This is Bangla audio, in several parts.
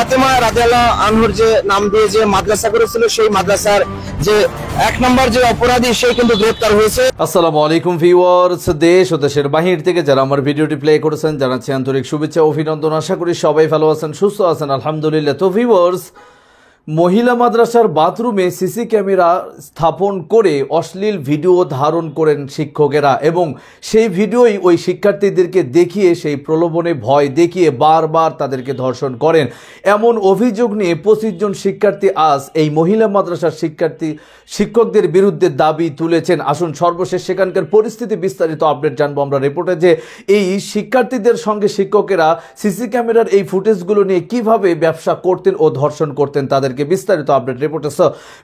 ফাতেমা রাদিয়াল্লাহু আনহুর যে নাম দিয়ে যে মাদ্রাসা করেছিল সেই মাদ্রাসার যে 1 নম্বর যে অপরাধী সেই কিন্তু গ্রেফতার হয়েছে। আসসালামু আলাইকুম ভিউয়ার্স, দেশ ও দেশের বাহির থেকে যারা আমার ভিডিওটি প্লে করেছেন জানাচ্ছি আন্তরিক শুভেচ্ছা ও অভিনন্দন। আশা করি সবাই ভালো আছেন, সুস্থ আছেন, আলহামদুলিল্লাহ। তো ভিউয়ার্স, মহিলা মাদ্রাসার বাথরুমে সিসি ক্যামেরা স্থাপন করে অশ্লীল ভিডিও ধারণ করেন শিক্ষকেরা এবং সেই ভিডিওই ওই শিক্ষার্থীদেরকে দেখিয়ে সেই প্রলোভনে ভয় দেখিয়ে বারবার তাদেরকে ধর্ষণ করেন। এমন অভিযোগ নিয়ে 25 জন শিক্ষার্থী আজ এই মহিলা মাদ্রাসার শিক্ষকদের বিরুদ্ধে দাবি তুলেছেন। আসুন সর্বশেষ সেখানকার পরিস্থিতি বিস্তারিত আপডেট জানবো আমরা রিপোর্টে, যে এই শিক্ষার্থীদের সঙ্গে শিক্ষকেরা সিসি ক্যামেরার এই ফুটেজগুলো নিয়ে কিভাবে ব্যবসা করতেন ও ধর্ষণ করতেন তাদেরকে বিস্তারিত আপডেট রিপোর্টে।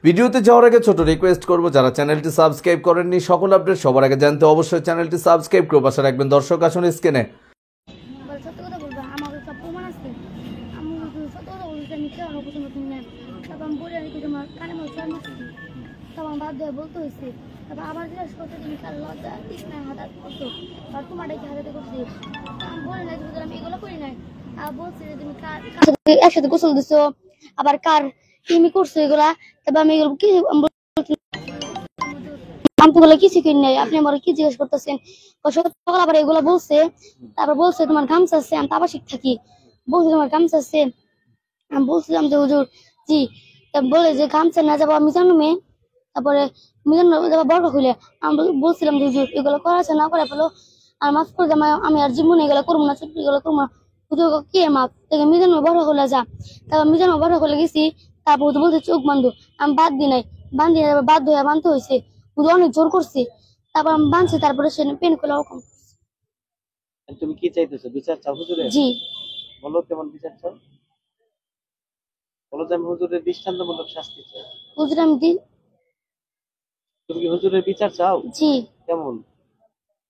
ভিডিওতে যাওয়ার আগে ছোট রিকোয়েস্ট করব, যারা চ্যানেলটি সাবস্ক্রাইব করেননি সকল আপডেট সবার আগে জানতে অবশ্যই চ্যানেলটি সাবস্ক্রাইব করে পাশে রাখবেন। দর্শক আসুন স্ক্রিনে। বলতে হয়েছে আবার জিজ্ঞাসা করতে তুমি কার লজ্জা দিস না হাত করতো আর তোমার হাতে করছি আমি বলি না আমি এগুলো করি নাই আর বলছি যে তুমি কার একসাথে গোসল দিছো আবার কার তুমি করছো এগুলা, তবে আমি এগুলো কি আমি তো কিছু কিনি নাই, আপনি আমার কি জিজ্ঞেস করতেছেন? সকাল আবার এগুলা বলছে, তারপর বলছে তোমার গামছা আছে, আমি তো আবাসিক থাকি, বলছে তোমার গামছা আছে, আমি বলছিলাম যে হুজুর জি, বলে যে গামছা না যাবো আমি জানো মেয়ে, তারপরে বড় হইলে আমি বলছিলাম যে হুজুর এগুলো করা আছে না করে ফেলো আর মাফ করে দেয়, আমি আর জীবনে এগুলো করবো না, ছোট্ট এগুলো করবো না, হুজুর কে মাফ থেকে মিজান বড় হলে যা। তারপর মিজান বড় হলে গেছি, তারপর বলছে চোখ বান্ধু, আমি বাদ দিই নাই, বান্ধি বাধ্য হয়ে বাঁধতে হয়েছে, হুজুর অনেক জোর করছে, তারপর আমি বাঁধছি, তারপরে সে পেন করলে ওরকম। তুমি কি চাইতেছো? বিচার চাও হুজুরের? জি। বলো কেমন বিচার চাও? বলো যে আমি হুজুরের দৃষ্টান্তমূলক শাস্তি চাই। হুজুর আমি দিই। তুমি কি হুজুরের বিচার চাও? জি। কেমন?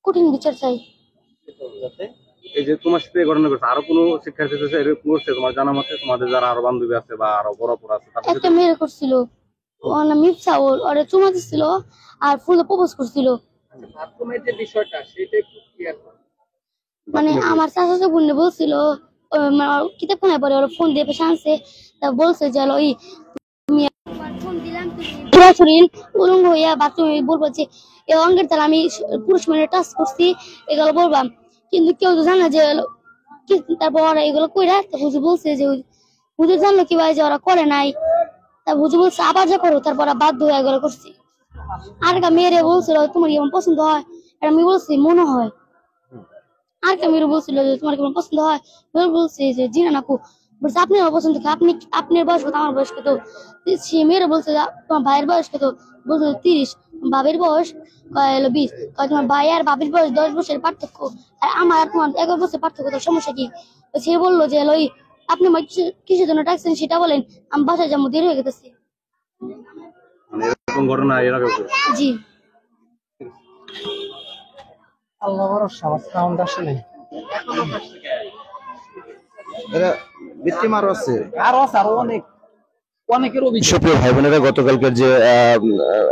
কঠিন বিচার চাই। যাতে এই যে তোমার সাথে ঘটনা করছে, আরো কোনো শিক্ষার্থী এরকম করছে তোমার জানা মতে? তোমাদের যারা আরো বান্ধবী আছে বা আরো বড় আছে, একটা মেয়ে করছিল, মিফসা ওরে চুমা দিছিল আর ফুলে প্রপোজ করছিল। বাথরুমের যে বিষয়টা সেটা একটু ক্লিয়ার করো। মানে আমার চাচা বোন বলছিল, কিতাবখানায় পরে ওর ফোন দিয়ে পেশা আনছে, তা বলছে যে ওই ফোন দিলাম শরীর উলঙ্গ হইয়া বাথরুমে বলবো যে এই অঙ্গের তারা আমি পুরুষ মানে টাচ করছি এগুলো বলবাম, কিন্তু কেউ তো জানা যে তারপর ওরা এগুলো কইরা হুজুর বলছে যে হুজুর জানলো কি ভাই যে ওরা করে নাই, তা হুজুর বলছে আবার যা করো, তারপর বাধ্য হয়ে এগুলো করছি। আর কা মেয়েরে বলছিল তোমার কেমন পছন্দ হয়, আর আমি বলছি মনে হয়। আর কা মেয়েরে বলছিল যে তোমার কেমন পছন্দ হয়, বলছে যে জিনা নাকু, বলছে আপনি আমার পছন্দ, আপনি আপনার বয়স কত আমার বয়স কত, সে মেয়েরে বলছে তোমার ভাইয়ের বয়স কত, বলছে 30, বাবির বয়স 20, তোমার ভাই আর বাবির বয়স 10 বছরের পার্থক্য, আর আমার আর তোমার 11 বছর পার্থক্য, তো সমস্যা কি? সে বললো যে ওই আপনি কিসের জন্য ডাকছেন সেটা বলেন, আমি বাসায় যাবো, দেরি হয়ে গেছে। এরকম ঘটনা এর আগে জি। আল্লাহ ভরসা, আমার সাউন্ড আসে নাই। এরা ভিকটিম আরো আছে, আরো অনেক অনেকের অভিযোগ। সুপ্রিয় ভাই বোনেরা, গতকালকের যে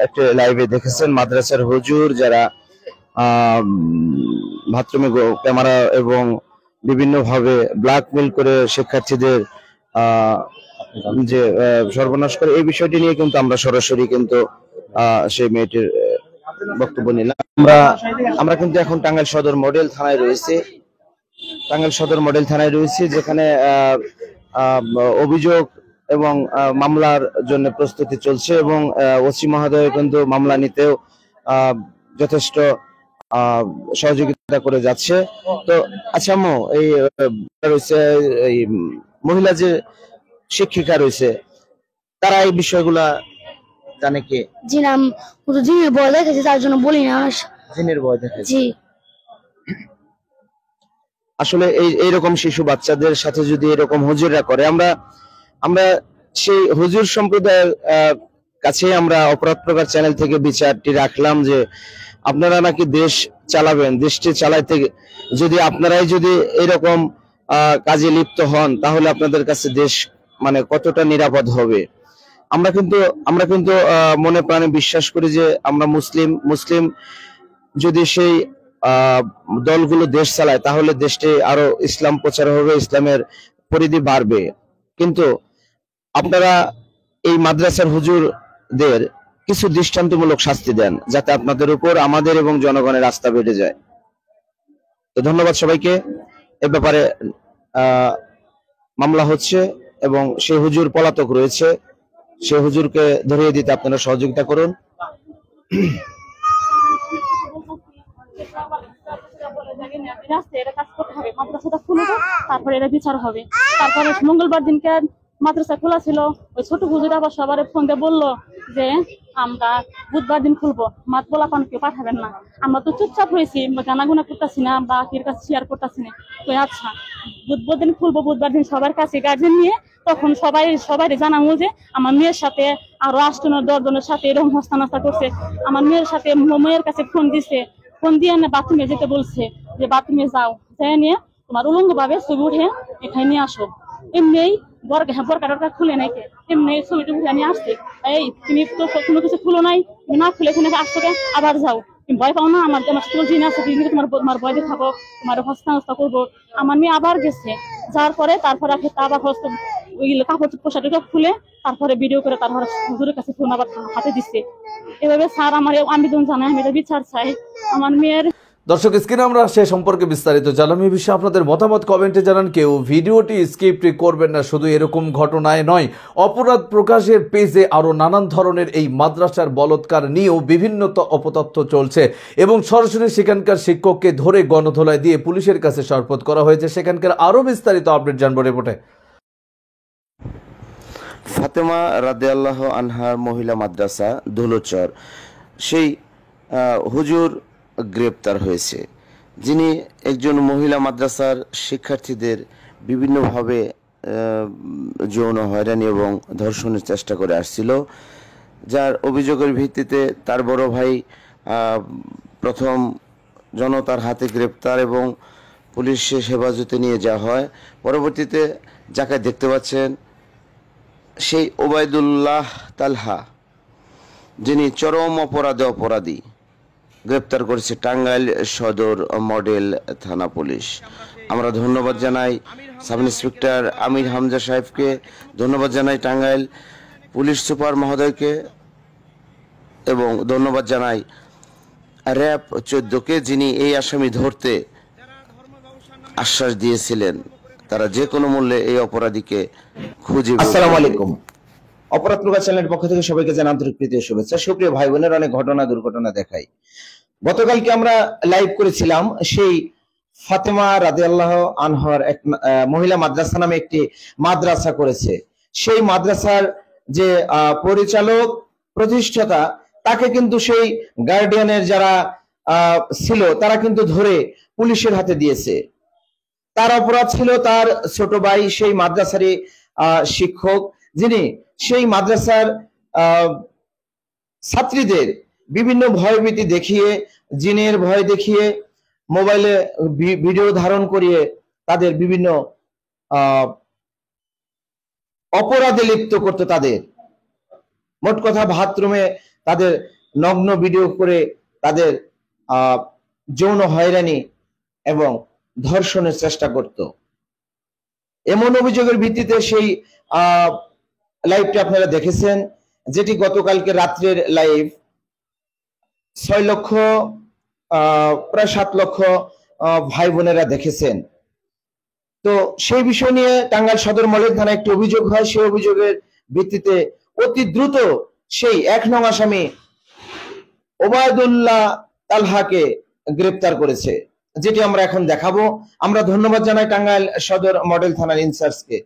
একটা লাইভে দেখেছেন মাদ্রাসার হুজুর যারা বাথরুমে ক্যামেরা এবং বিভিন্ন ভাবে ব্ল্যাকমেল করে শিক্ষার্থীদের যে সর্বনাশ করে, এই বিষয়টি নিয়ে কিন্তু আমরা সরাসরি কিন্তু সেই মেয়েটির বক্তব্য নিলাম। আমরা কিন্তু এখন টাঙ্গাইল সদর মডেল থানায় রয়েছি, যেখানে অভিযোগ এবং মামলার জন্য প্রস্তুতি চলছে এবং ওসি মহোদয় কিন্তু মামলা নিতেও যথেষ্ট সহযোগিতা করে যাচ্ছে। তো আচ্ছা আম্মু, এই রয়েছে এই মহিলা যে শিক্ষিকা রয়েছে, তারা এই বিষয়গুলা জানে কে? জি নাম জিনের বয় দেখেছি, তার জন্য বলি না। জিনের ভয় দেখে? জি। আসলে এইরকম শিশু বাচ্চাদের সাথে যদি এরকম হুজুররা করে, আমরা সেই হুজুর সম্প্রদায়ের কাছে আমরা অপরাধ প্রকার চ্যানেল থেকে বিচারটি রাখলাম যে আপনারা নাকি দেশ চালাবেন, দেশটি চালাইতে যদি আপনারাই যদি এরকম কাজে লিপ্ত হন, তাহলে আপনাদের কাছে দেশ মানে কতটা নিরাপদ হবে। আমরা কিন্তু মনে প্রাণে বিশ্বাস করি যে আমরা মুসলিম যদি সেই দলগুলো দেশ চালায়, তাহলে দেশটি আরো ইসলাম প্রচার হবে, ইসলামের পরিধি বাড়বে। কিন্তু আপনারা এই মাদ্রাসার হুজুরদের কিছু দৃষ্টান্তমূলক শাস্তি দেন, যাতে আপনাদের উপর আমাদের এবং জনগণের আস্থা বেড়ে যায়। তো ধন্যবাদ সবাইকে। এ ব্যাপারে মামলা হচ্ছে এবং সেই হুজুর পলাতক রয়েছে, সেই হুজুরকে ধরিয়ে দিতে আপনারা সহযোগিতা করুন। মাদ্রাসাটা খুলে দাও, তারপরে এটা বিচার হবে। তারপরে মঙ্গলবার দিনকে মাদ্রাসা খোলা ছিল, ওই ছোট হুজুর আবার সবার ফোন দিয়ে বললো যে আমরা বুধবার দিন খুলবো, মাত বলা পান কেউ পাঠাবেন না। আমরা তো চুপচাপ হয়েছি, জানাগুনা করতেছি না বা কের কাছে শেয়ার করতেছি না। তো আচ্ছা বুধবার দিন খুলবো, বুধবার দিন সবার কাছে গার্জেন নিয়ে তখন সবাই জানাবো যে আমার মেয়ের সাথে আরো 8-10 জনের সাথে এরকম হস্তানাস্তা করছে। আমার মেয়ের সাথে মেয়ের কাছে ফোন দিছে, ফোন দিয়ে না বাথরুমে যেতে বলছে, যে বাথরুমে যাও, যাই নিয়ে তোমার উলঙ্গ ভাবে ছবি উঠে এখানে নিয়ে আসো। এমনি বরকাটা খুলে নাই, এমনি ছবিটা উঠে নিয়ে আসছে। এই তুমি তো কোনো কিছু খুলো নাই, তুমি না খুলে এখানে আসছো, আবার যাও, তুমি ভয় পাও না? আমার জিন আছে, তোমার ভয় দেখাবো, তোমার হস্তানস্তা করবো। আমার মেয়ে আবার গেছে, যাওয়ার পরে তারপরে আবার ওই কাপড় পোশাকটা খুলে তারপরে ভিডিও করে তারপরে হুজুরের কাছে ফোন আবার হাতে দিচ্ছে। এভাবে স্যার আমার আবেদন জানাই, আমি এটা বিচার চাই আমার মেয়ের। দর্শক, স্ক্রিনে আমরা সে সম্পর্কে বিস্তারিত জানলাম। এই বিষয়ে আপনাদের মতামত কমেন্টে জানান। কেউ ভিডিওটি স্কিপ করবেন না। শুধু এরকম ঘটনায় নয়, অপরাধ প্রকাশের পেজে আরো নানান ধরনের এই মাদ্রাসার বলৎকার নিয়েও বিভিন্ন অপতথ্য চলছে এবং সরাসরি সেখানকার শিক্ষককে ধরে গণধোলায় দিয়ে পুলিশের কাছে সোপর্দ করা হয়েছে। সেখানকার আরো বিস্তারিত আপডেট জানবো রিপোর্টে। ফাতেমা রাদিয়াল্লাহু আনহার মহিলা মাদ্রাসা ধুলোচর, সেই হুজুর গ্রেপ্তার হয়েছে, যিনি একজন মহিলা মাদ্রাসার শিক্ষার্থীদের বিভিন্নভাবে যৌন হয়রানি এবং ধর্ষণের চেষ্টা করে আসছিল, যার অভিযোগের ভিত্তিতে তার বড় ভাই প্রথম জনতার হাতে গ্রেপ্তার এবং পুলিশের হেফাজতে নিয়ে যাওয়া হয়। পরবর্তীতে যাকে দেখতে পাচ্ছেন সেই ওবায়দুল্লাহ তালহা, যিনি চরম অপরাধী, গ্রেপ্তার করেছে টাঙ্গাইল সদর মডেল থানা পুলিশ। আমরা ধন্যবাদ জানাই সাব ইন্সপেক্টর আমির হামজা সাহেবকে, ধন্যবাদ জানাই টাঙ্গাইল পুলিশ সুপার মহোদয়কে এবং ধন্যবাদ জানাই র্যাব 14কে, যিনি এই আসামি ধরতে আশ্বাস দিয়েছিলেন। তারা যে কোনো মূল্যে এই অপরাধীকে খুঁজে। আসসালামু আলাইকুম। অপরাধ প্রকাশ চ্যানেলের পক্ষ থেকে সবাইকে জানাই আন্তরিক প্রীতি ও শুভেচ্ছা। সুপ্রিয় ভাই বোনের, অনেক দুর্ঘটনা দেখাই। গতকালকে আমরা লাইভ করেছিলাম সেই ফাতেমা রাদিয়াল্লাহু আনহার এক মহিলা মাদ্রাসা নামে একটি মাদ্রাসা করেছে। সেই মাদ্রাসার যে পরিচালক প্রতিষ্ঠাতা, তাকে কিন্তু সেই গার্ডিয়ানের যারা ছিল তারা কিন্তু ধরে পুলিশের হাতে দিয়েছে। তার অপরাধ ছিল তার ছোট ভাই সেই মাদ্রাসারই শিক্ষক, যিনি সেই মাদ্রাসার ছাত্রীদের বিভিন্ন ভয়ভীতি দেখিয়ে, জিনের ভয় দেখিয়ে, মোবাইলে ভিডিও ধারণ করিয়ে তাদের বিভিন্ন অপরাধে লিপ্ত করত। তাদের মোট কথা বাথরুমে তাদের নগ্ন ভিডিও করে তাদের যৌন হয়রানি এবং ধর্ষণের চেষ্টা করত। এমন অভিযোগের ভিত্তিতে সেই লাইভটি আপনারা দেখেছেন, যেটি গতকালকে রাত্রের লাইভ। 6 লক্ষ প্রায় 7 লক্ষ ভাই বোনেরা দেখেছেন। তো সেই বিষয় নিয়ে টাঙ্গাইল সদর মডেল থানায় একটি অভিযোগ হয়। সেই অভিযোগের ভিত্তিতে অতি দ্রুত সেই 1 নং আসামি ওবায়দুল্লাহ তালহাকে গ্রেপ্তার করেছে, যেটি আমরা এখন দেখাবো। আমরা ধন্যবাদ জানাই টাঙ্গাইল সদর মডেল থানার ইনচার্জকে,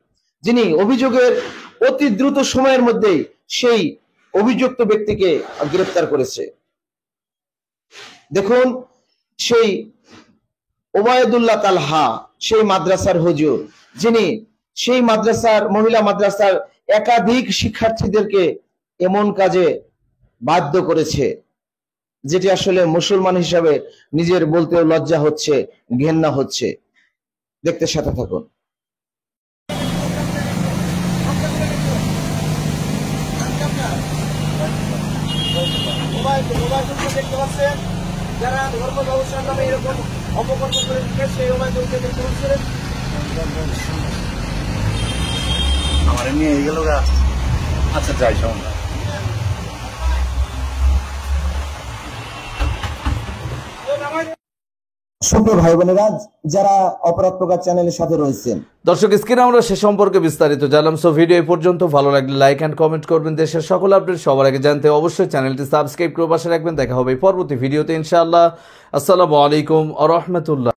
যিনি অভিযোগের অতি দ্রুত সময়ের মধ্যেই সেই অভিযুক্ত ব্যক্তিকে গ্রেপ্তার করেছে। দেখুন, সেই ওবায়দুল্লাহ তালহা সেই মাদ্রাসার হুজুর, যিনি সেই মাদ্রাসার মহিলা মাদ্রাসার একাধিক শিক্ষার্থীদেরকে এমন কাজে বাধ্য করেছে, যেটি আসলে মুসলমান হিসাবে নিজের বলতেও লজ্জা হচ্ছে, ঘেন্না হচ্ছে। দেখতে সাথে থাকুন। দেখতে পাচ্ছেন যারা ধর্ম ব্যবসার নামে এরকম অপকর্ম করে সেই ওবায়দুলকে দেখতে পাচ্ছেন। গাড়ি নিয়ে এই গেল গা। আচ্ছা যাই সমস্যা। সুপ্রিয় ভাই বোনেরা যারা অপরাধ প্রকাশ চ্যানেলের সাথে রয়েছেন, দর্শক স্ক্রিনে আমরা সে সম্পর্কে বিস্তারিত জানলাম। সো ভিডিও এই পর্যন্ত, ভালো লাগলে লাইক এন্ড কমেন্ট করবেন। দেশের সকল আপডেট সবার আগে জানতে অবশ্যই চ্যানেলটি সাবস্ক্রাইব করে পাশে রাখবেন। দেখা হবে পরবর্তী ভিডিওতে ইনশাআল্লাহ। আসসালামু আলাইকুম ওয়া রাহমাতুল্লাহ।